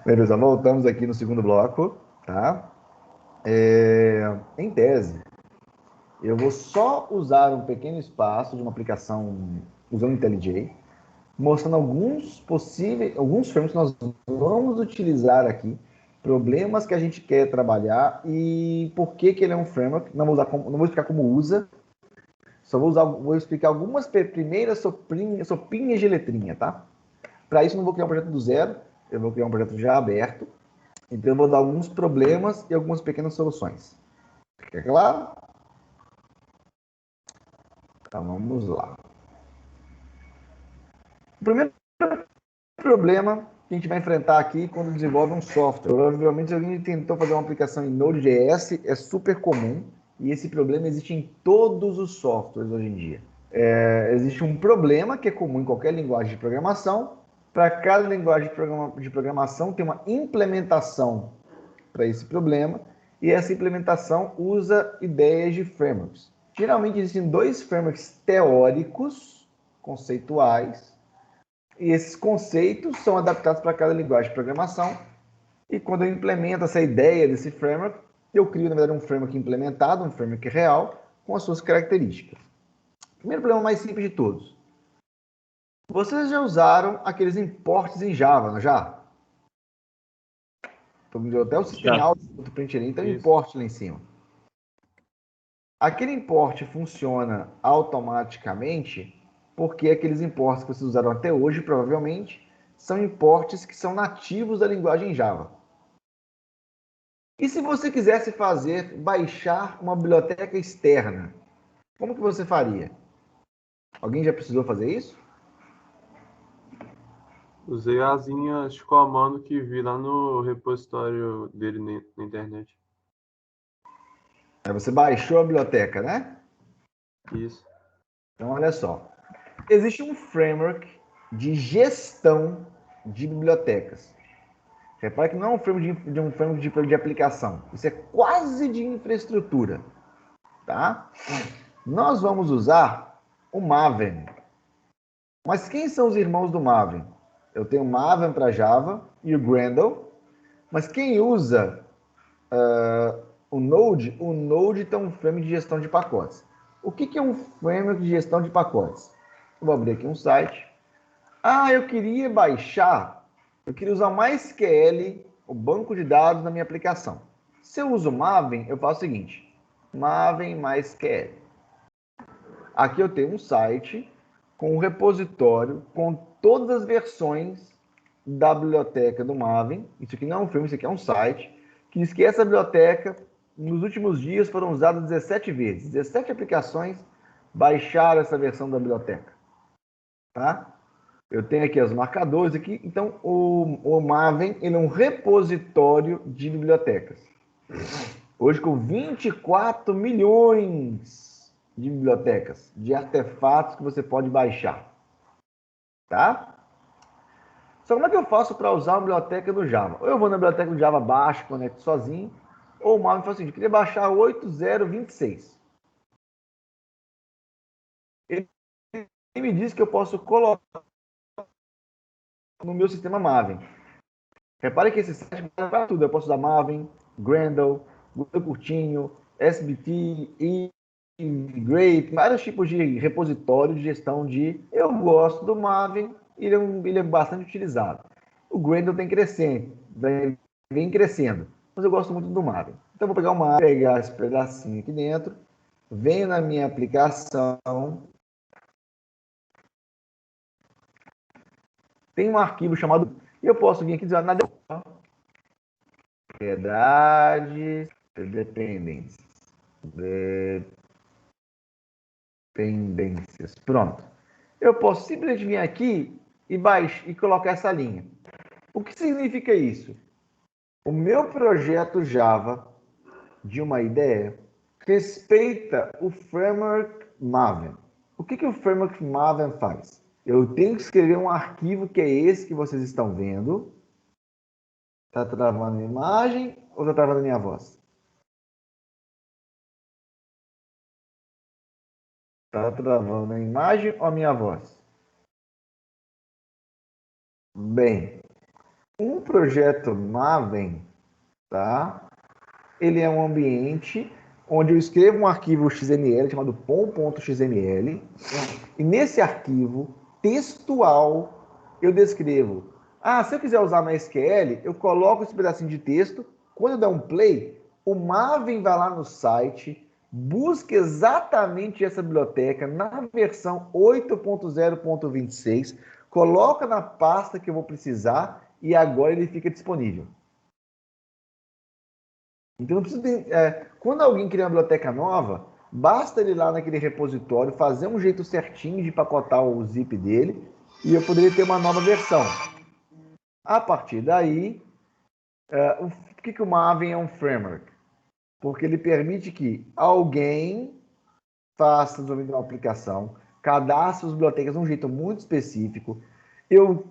Beleza, voltamos aqui no segundo bloco, tá? Em tese, eu vou só usar um pequeno espaço de uma aplicação usando IntelliJ, mostrando alguns frameworks que nós vamos utilizar aqui, problemas que a gente quer trabalhar e por que ele é um framework. Não vou explicar como usa, vou explicar algumas primeiras sopinhas de letrinha, tá? Para isso, não vou criar um projeto do zero, eu vou criar um projeto já aberto. Então, eu vou dar alguns problemas e algumas pequenas soluções. Fica claro? Então, vamos lá. O primeiro problema que a gente vai enfrentar aqui quando desenvolve um software. Provavelmente, alguém tentou fazer uma aplicação em Node.js, é super comum, e esse problema existe em todos os softwares hoje em dia. Existe um problema que é comum em qualquer linguagem de programação. Para cada linguagem de programação tem uma implementação para esse problema, e essa implementação usa ideias de frameworks. Geralmente existem dois frameworks teóricos, conceituais, e esses conceitos são adaptados para cada linguagem de programação, e quando eu implemento essa ideia desse framework, eu crio, na verdade, um framework implementado, um framework real, com as suas características. Primeiro problema mais simples de todos. Vocês já usaram aqueles imports em Java, não já? Até o sistema Já. out do println tem um Isso. import lá em cima. Aquele import funciona automaticamente porque aqueles imports que vocês usaram até hoje, provavelmente, são imports que são nativos da linguagem Java. E se você quisesse baixar uma biblioteca externa, como que você faria? Alguém já precisou fazer isso? Usei as linhas de comando que vi lá no repositório dele na internet. Aí você baixou a biblioteca, né? Isso. Então, olha só. Existe um framework de gestão de bibliotecas. Repare que não é um framework de aplicação. Isso é quase de infraestrutura. Tá? Nós vamos usar o Maven. Mas quem são os irmãos do Maven? Eu tenho o Maven para Java e o Gradle. Mas quem usa o Node tem um framework de gestão de pacotes. O que é um framework de gestão de pacotes? Eu vou abrir aqui um site. Eu queria usar o MySQL, o banco de dados na minha aplicação. Se eu uso Maven, eu faço o seguinte: Maven MySQL. Aqui eu tenho um site com um repositório com todas as versões da biblioteca do Maven. Isso aqui não é um filme, isso aqui é um site que diz que essa biblioteca, nos últimos dias, foram usadas 17 vezes. 17 aplicações baixaram essa versão da biblioteca. Tá? Eu tenho aqui os marcadores aqui. Então, o Maven ele é um repositório de bibliotecas. Hoje, com 24 milhões de bibliotecas, de artefatos que você pode baixar. Tá? Só como é que eu faço para usar a biblioteca do Java? Ou eu vou na biblioteca do Java, baixo, conecto sozinho, ou o Maven faz o seguinte: eu queria baixar 8026. Ele me diz que eu posso colocar no meu sistema Maven. Repare que esse site é para tudo. Eu posso usar Maven, Gradle, Google Curtinho, SBT, e Grape, vários tipos de repositório de gestão de. Eu gosto do Maven, ele é bastante utilizado. O Gradle vem crescendo, mas eu gosto muito do Maven. Então, eu vou pegar o Maven, pegar esse pedacinho aqui dentro, venho na minha aplicação, tem um arquivo chamado. E eu posso vir aqui dizer na propriedades, dependências. Dependências. Pronto. Eu posso simplesmente vir aqui e colocar essa linha. O que significa isso? O meu projeto Java de uma ideia respeita o framework Maven. O que o framework Maven faz? Eu tenho que escrever um arquivo que é esse que vocês estão vendo. Está travando a imagem ou está travando a minha voz? Está travando a imagem ou a minha voz? Bem, um projeto Maven, tá? Ele é um ambiente onde eu escrevo um arquivo XML chamado pom.xml e nesse arquivo textual eu descrevo. Se eu quiser usar MySQL, eu coloco esse pedacinho de texto. Quando eu der um play, o Maven vai lá no site, busca exatamente essa biblioteca na versão 8.0.26, coloca na pasta que eu vou precisar e agora ele fica disponível. Então, não precisa quando alguém cria uma biblioteca nova, basta ele ir lá naquele repositório, fazer um jeito certinho de empacotar o zip dele e eu poderia ter uma nova versão. A partir daí, por que o Maven é um framework? Porque ele permite que alguém faça desenvolvimento de uma aplicação, cadastre as bibliotecas de um jeito muito específico.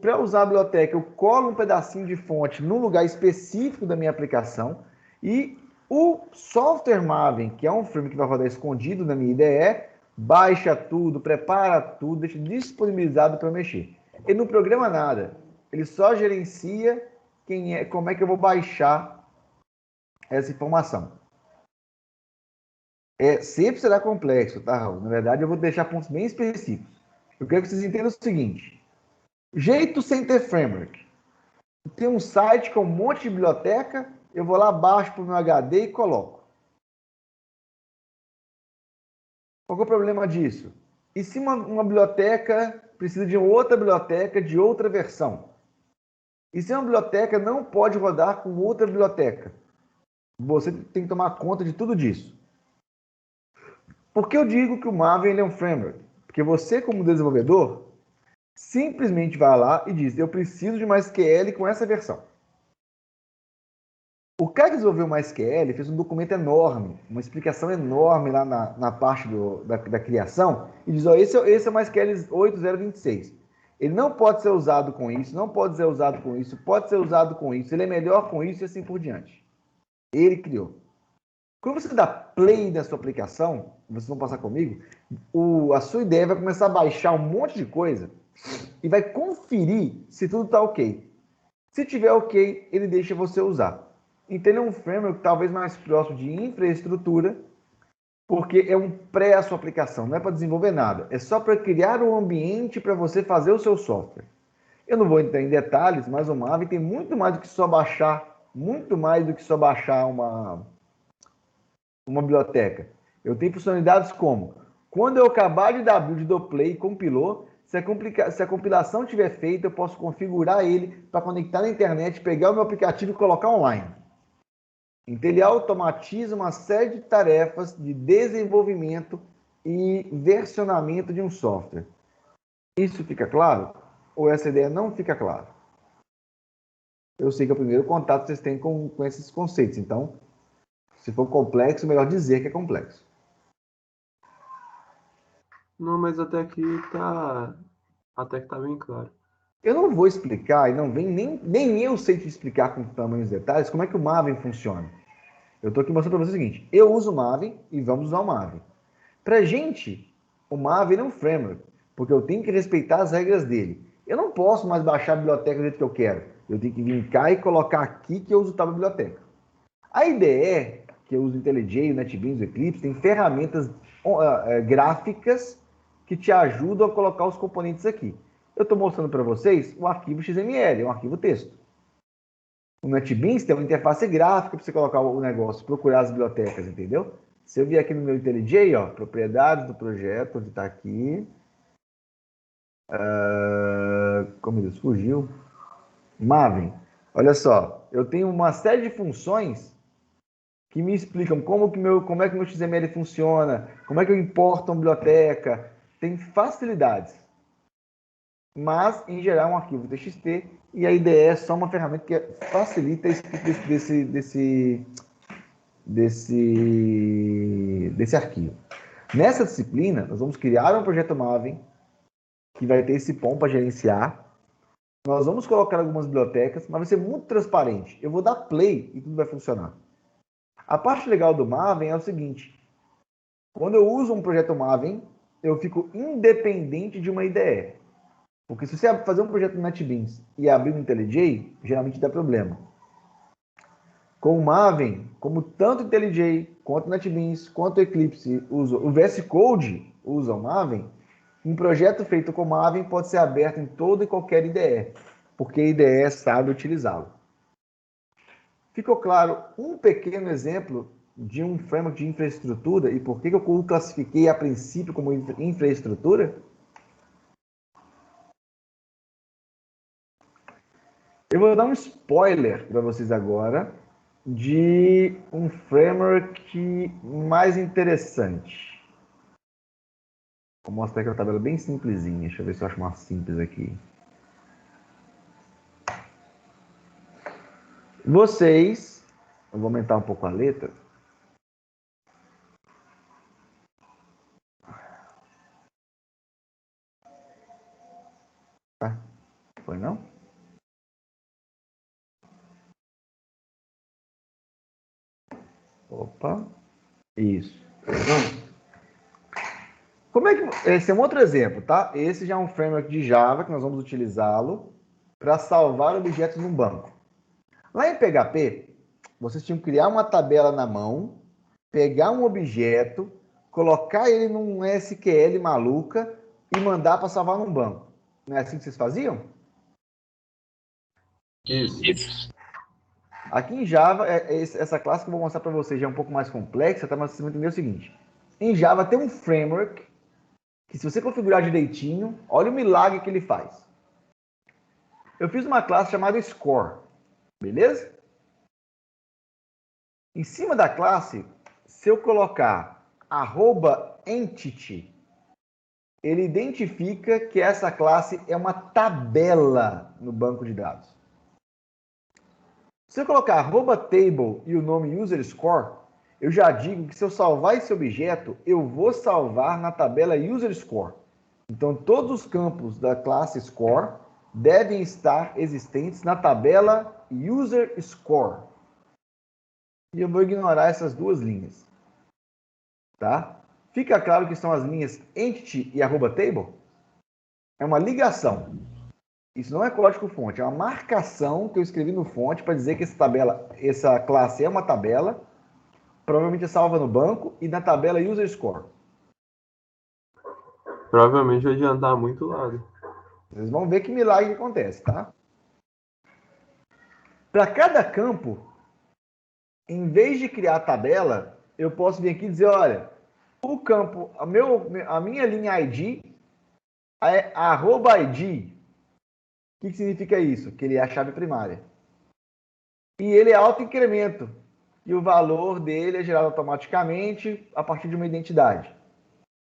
Para usar a biblioteca, eu colo um pedacinho de fonte no lugar específico da minha aplicação e o software Maven, que é um framework que vai rodar escondido na minha IDE, baixa tudo, prepara tudo, deixa disponibilizado para mexer. Ele não programa nada, ele só gerencia como é que eu vou baixar essa informação. Sempre será complexo, tá, Raul? Na verdade, eu vou deixar pontos bem específicos. Eu quero que vocês entendam o seguinte: jeito sem ter framework. Tem um site com um monte de biblioteca, eu vou lá, baixo para o meu HD e coloco. Qual é o problema disso? E se uma biblioteca precisa de outra biblioteca de outra versão? E se uma biblioteca não pode rodar com outra biblioteca? Você tem que tomar conta de tudo disso. Por que eu digo que o Maven é um framework? Porque você, como desenvolvedor, simplesmente vai lá e diz: eu preciso de MySQL com essa versão. O cara que desenvolveu o MySQL fez um documento enorme, uma explicação enorme lá na parte da criação, e diz: esse é o MySQL 8.0.26. Ele não pode ser usado com isso, não pode ser usado com isso, pode ser usado com isso, ele é melhor com isso e assim por diante. Ele criou. Quando você dá play na sua aplicação, vocês vão passar comigo, a sua ideia vai começar a baixar um monte de coisa e vai conferir se tudo está ok. Se tiver ok, ele deixa você usar. Então, ele é um framework talvez mais próximo de infraestrutura, porque é um pré a sua aplicação, não é para desenvolver nada. É só para criar um ambiente para você fazer o seu software. Eu não vou entrar em detalhes, mas o Maven tem muito mais do que só baixar, uma biblioteca. Eu tenho funcionalidades como, quando eu acabar de dar build do play, compilou, se a compilação estiver feita, eu posso configurar ele para conectar na internet, pegar o meu aplicativo e colocar online. Então, ele automatiza uma série de tarefas de desenvolvimento e versionamento de um software. Isso fica claro? Ou essa ideia não fica clara? Eu sei que é o primeiro contato que vocês têm com esses conceitos. Então, se for complexo, melhor dizer que é complexo. Não, mas até aqui tá. Até que tá bem claro. Eu não vou explicar, e não vem nem eu sei te explicar com tamanhos detalhes como é que o Maven funciona. Eu estou aqui mostrando para você o seguinte: eu uso o Maven e vamos usar o Maven. Para gente, o Maven é um framework, porque eu tenho que respeitar as regras dele. Eu não posso mais baixar a biblioteca do jeito que eu quero. Eu tenho que vir cá e colocar aqui que eu uso tal biblioteca. A IDE, que eu uso o IntelliJ, o NetBeans, o Eclipse, tem ferramentas gráficas que te ajudam a colocar os componentes aqui. Eu estou mostrando para vocês o arquivo XML, é um arquivo texto. O NetBeans tem uma interface gráfica para você colocar o negócio, procurar as bibliotecas, entendeu? Se eu vier aqui no meu IntelliJ, ó, propriedades do projeto, onde está aqui. Como Deus, fugiu. Maven. Olha só, eu tenho uma série de funções que me explicam como é que o meu XML funciona, como é que eu importo uma biblioteca. Tem facilidades. Mas, em geral, é um arquivo TXT e a IDE é só uma ferramenta que facilita a escrita desse arquivo. Nessa disciplina, nós vamos criar um projeto Maven que vai ter esse POM para gerenciar. Nós vamos colocar algumas bibliotecas, mas vai ser muito transparente. Eu vou dar play e tudo vai funcionar. A parte legal do Maven é o seguinte: quando eu uso um projeto Maven, eu fico independente de uma IDE. Porque se você fazer um projeto no NetBeans e abrir no IntelliJ, geralmente dá problema. Com o Maven, como tanto o IntelliJ, quanto o NetBeans, quanto o Eclipse usam, o VS Code usa o Maven, um projeto feito com Maven pode ser aberto em toda e qualquer IDE, porque a IDE sabe utilizá-lo. Ficou claro um pequeno exemplo de um framework de infraestrutura e por que eu o classifiquei a princípio como infraestrutura? Eu vou dar um spoiler para vocês agora de um framework mais interessante. Vou mostrar aqui uma tabela bem simplesinha. Deixa eu ver se eu acho uma simples aqui. Vocês, eu vou aumentar um pouco a letra. Tá? Foi não? Opa. Isso. Como é que... Esse é um outro exemplo, tá? Esse já é um framework de Java que nós vamos utilizá-lo para salvar objetos num banco. Lá em PHP, vocês tinham que criar uma tabela na mão, pegar um objeto, colocar ele num SQL maluca e mandar para salvar num banco. Não é assim que vocês faziam? Isso. Aqui em Java, essa classe que eu vou mostrar para vocês já é um pouco mais complexa, tá? Mas vocês vão entender o seguinte. Em Java tem um framework que, se você configurar direitinho, olha o milagre que ele faz. Eu fiz uma classe chamada Score, beleza? Em cima da classe, se eu colocar @entity, ele identifica que essa classe é uma tabela no banco de dados. Se eu colocar @table e o nome user_score, eu já digo que se eu salvar esse objeto, eu vou salvar na tabela user_score. Então, todos os campos da classe score devem estar existentes na tabela user_score. E eu vou ignorar essas duas linhas. Tá? Fica claro que são as linhas entity e @table? É uma ligação. Isso não é código-fonte, é uma marcação que eu escrevi no fonte para dizer que essa classe é uma tabela, provavelmente é salva no banco e na tabela user_score. Provavelmente vai adiantar muito lado. Vocês vão ver que milagre acontece, tá? Para cada campo, em vez de criar a tabela, eu posso vir aqui e dizer, olha, o campo, a minha linha ID é @ID. O que significa isso? Que ele é a chave primária. E ele é auto-incremento. E o valor dele é gerado automaticamente a partir de uma identidade.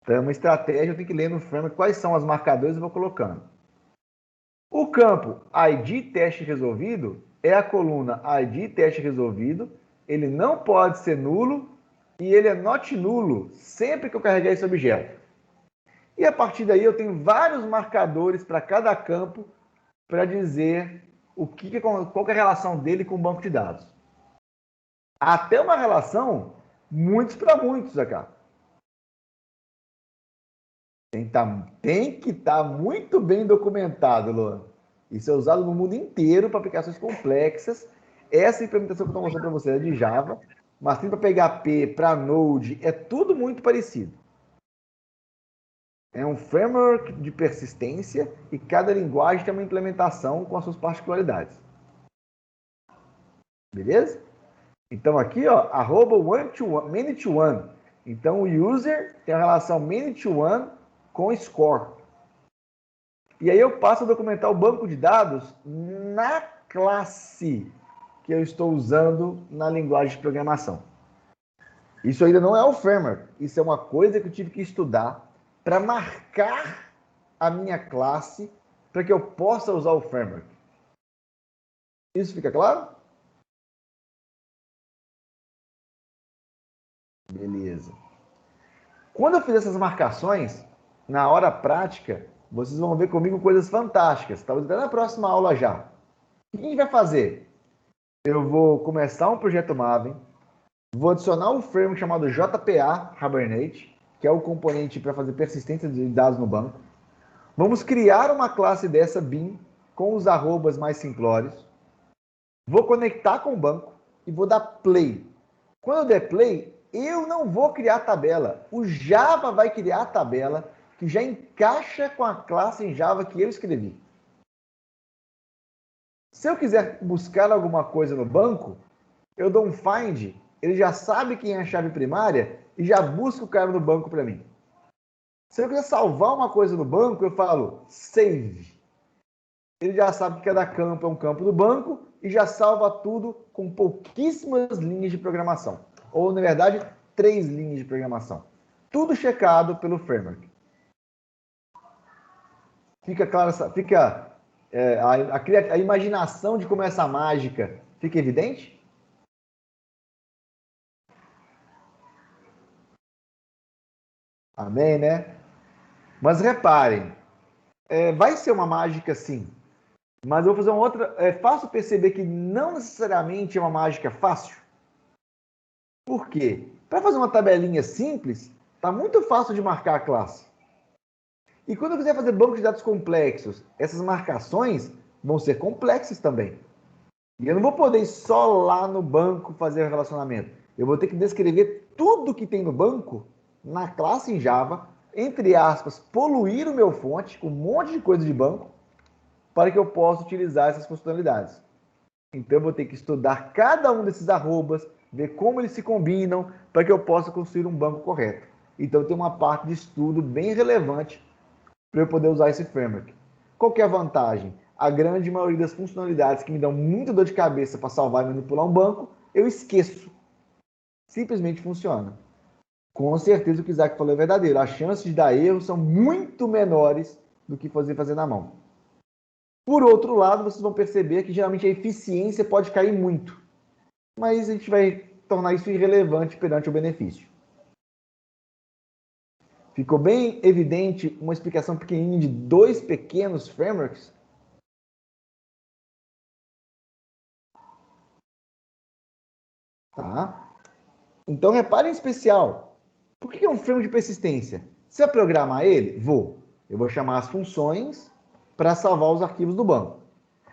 Então, é uma estratégia, eu tenho que ler no framework quais são os marcadores e vou colocando. O campo ID teste resolvido é a coluna ID teste resolvido. Ele não pode ser nulo e ele é not nulo sempre que eu carregar esse objeto. E a partir daí eu tenho vários marcadores para cada campo para dizer qual que é a relação dele com o banco de dados. Até uma relação muitos para muitos, acá. Tem que estar muito bem documentado, Luan. Isso é usado no mundo inteiro para aplicações complexas. Essa implementação que eu estou mostrando para você é de Java, mas tem para PHP, para Node, é tudo muito parecido. É um framework de persistência e cada linguagem tem uma implementação com as suas particularidades. Beleza? Então aqui, ó, @one-to-one. Então o user tem a relação many-to-one com score. E aí eu passo a documentar o banco de dados na classe que eu estou usando na linguagem de programação. Isso ainda não é o framework. Isso é uma coisa que eu tive que estudar para marcar a minha classe para que eu possa usar o framework. Isso fica claro? Beleza. Quando eu fizer essas marcações, na hora prática, vocês vão ver comigo coisas fantásticas. Talvez até na próxima aula já. O que a gente vai fazer? Eu vou começar um projeto Maven, vou adicionar um framework chamado JPA Hibernate, que é o componente para fazer persistência de dados no banco. Vamos criar uma classe dessa bin com os arrobas mais simplórios. Vou conectar com o banco e vou dar play. Quando eu der play, eu não vou criar a tabela. O Java vai criar a tabela que já encaixa com a classe em Java que eu escrevi. Se eu quiser buscar alguma coisa no banco, eu dou um find, ele já sabe quem é a chave primária e já busca o cara no banco para mim. Se eu quiser salvar uma coisa no banco, eu falo save. Ele já sabe que cada campo é um campo do banco e já salva tudo com pouquíssimas linhas de programação. Ou, na verdade, 3 linhas de programação. Tudo checado pelo framework. Fica claro, a imaginação de como é essa mágica fica evidente? Amém, né? Mas reparem, vai ser uma mágica sim, mas eu vou fazer uma outra. É fácil perceber que não necessariamente é uma mágica fácil. Por quê? Para fazer uma tabelinha simples, está muito fácil de marcar a classe. E quando eu quiser fazer banco de dados complexos, essas marcações vão ser complexas também. E eu não vou poder ir só lá no banco fazer o relacionamento. Eu vou ter que descrever tudo que tem no banco na classe em Java, entre aspas, poluir o meu fonte com um monte de coisa de banco para que eu possa utilizar essas funcionalidades. Então eu vou ter que estudar cada um desses arrobas, ver como eles se combinam para que eu possa construir um banco correto. Então tem uma parte de estudo bem relevante para eu poder usar esse framework. Qual que é a vantagem? A grande maioria das funcionalidades que me dão muita dor de cabeça para salvar e manipular um banco, eu esqueço. Simplesmente funciona. Com certeza o que o Isaac falou é verdadeiro. As chances de dar erro são muito menores do que fazer na mão. Por outro lado, vocês vão perceber que geralmente a eficiência pode cair muito. Mas a gente vai tornar isso irrelevante perante o benefício. Ficou bem evidente uma explicação pequenininha de 2 pequenos frameworks? Tá? Então, repare em especial. Por que é um framework de persistência? Se eu programar ele, eu vou chamar as funções para salvar os arquivos do banco.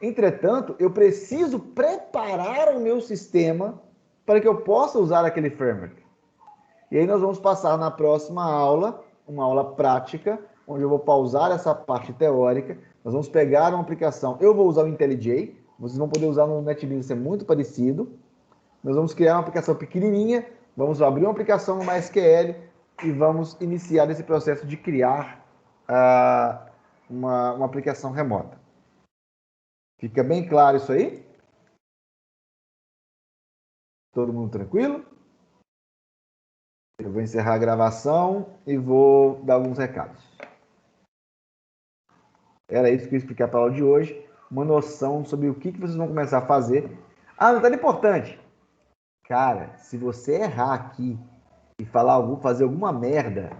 Entretanto, eu preciso preparar o meu sistema para que eu possa usar aquele framework. E aí nós vamos passar na próxima aula, uma aula prática, onde eu vou pausar essa parte teórica. Nós vamos pegar uma aplicação. Eu vou usar o IntelliJ, vocês vão poder usar no NetBeans, é muito parecido. Nós vamos criar uma aplicação pequenininha, vamos abrir uma aplicação no MySQL e vamos iniciar esse processo de criar uma aplicação remota. Fica bem claro isso aí? Todo mundo tranquilo? Eu vou encerrar a gravação e vou dar alguns recados. Era isso que eu ia explicar para a aula de hoje. Uma noção sobre o que vocês vão começar a fazer. Ah, detalhe importante. Cara, se você errar aqui e fazer alguma merda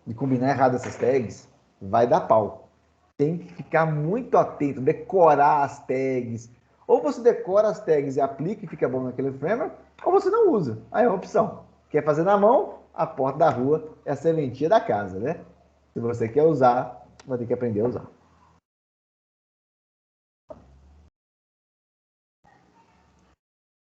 e combinar errado essas tags, vai dar pau. Tem que ficar muito atento, decorar as tags. Ou você decora as tags e aplica e fica bom naquele framework, ou você não usa. Aí é uma opção. Quer fazer na mão? A porta da rua é a serventia da casa, né? Se você quer usar, vai ter que aprender a usar.